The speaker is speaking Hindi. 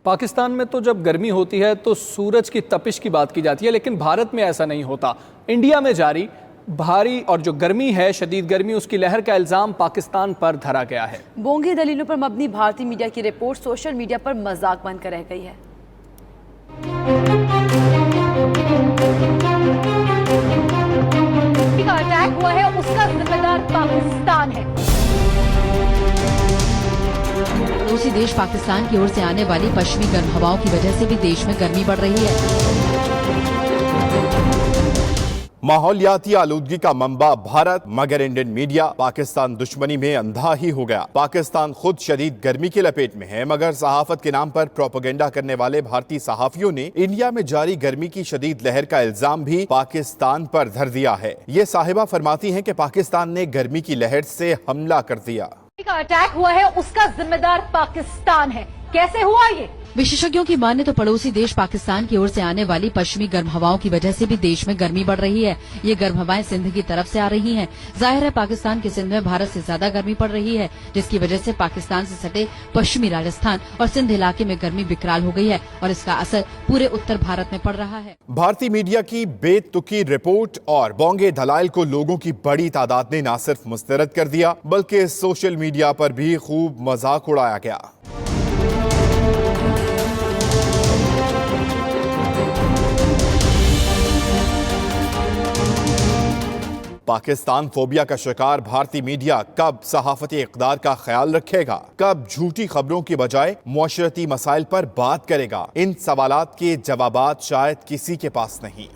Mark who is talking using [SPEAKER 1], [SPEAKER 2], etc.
[SPEAKER 1] पाकिस्तान में तो जब गर्मी होती है तो सूरज की तपिश की बात की जाती है, लेकिन भारत में ऐसा नहीं होता। इंडिया में जारी भारी और जो गर्मी है, शदीद गर्मी, उसकी लहर का इल्ज़ाम पाकिस्तान पर धरा गया है।
[SPEAKER 2] बोंगी दलीलों पर मबनी भारतीय मीडिया की रिपोर्ट सोशल मीडिया पर मजाक बनकर रह गई है।
[SPEAKER 3] का अटैक हुआ है, उसका जिम्मेदार पाकिस्तान है।
[SPEAKER 4] पड़ोसी देश पाकिस्तान की ओर से आने वाली पश्चिमी गर्म हवाओं की वजह से भी देश में गर्मी बढ़ रही है।
[SPEAKER 5] माहौलियाती आलूदगी का मंबा भारत, मगर इंडियन मीडिया पाकिस्तान दुश्मनी में अंधा ही हो गया। पाकिस्तान खुद शदीद गर्मी की लपेट में है, मगर सहाफत के नाम पर प्रोपेगेंडा करने वाले भारतीय सहाफियों ने इंडिया में जारी गर्मी की शदीद लहर का इल्जाम भी पाकिस्तान पर धर दिया है। ये साहिबा फरमाती हैं कि पाकिस्तान ने गर्मी की लहर से हमला कर दिया।
[SPEAKER 3] का अटैक हुआ है, उसका जिम्मेदार पाकिस्तान है। कैसे हुआ ये?
[SPEAKER 4] विशेषज्ञों की माने तो पड़ोसी देश पाकिस्तान की ओर से आने वाली पश्चिमी गर्म हवाओं की वजह से भी देश में गर्मी बढ़ रही है। ये गर्म हवाएं सिंध की तरफ से आ रही हैं। जाहिर है पाकिस्तान के सिंध में भारत से ज्यादा गर्मी पड़ रही है, जिसकी वजह से पाकिस्तान से सटे पश्चिमी राजस्थान और सिंध इलाके में गर्मी विकराल हो गई है और इसका असर पूरे उत्तर भारत में पड़ रहा है।
[SPEAKER 5] भारतीय मीडिया की बेतुकी रिपोर्ट और बोंगे दलाइल को लोगों की बड़ी तादाद ने न सिर्फ मुस्तरद कर दिया, बल्कि सोशल मीडिया पर भी खूब मजाक उड़ाया गया। पाकिस्तान फोबिया का शिकार भारतीय मीडिया कब सहाफती इक़दार का ख्याल रखेगा, कब झूठी खबरों की बजाय मुआशरती मसाइल पर बात करेगा? इन सवालात के जवाबात शायद किसी के पास नहीं।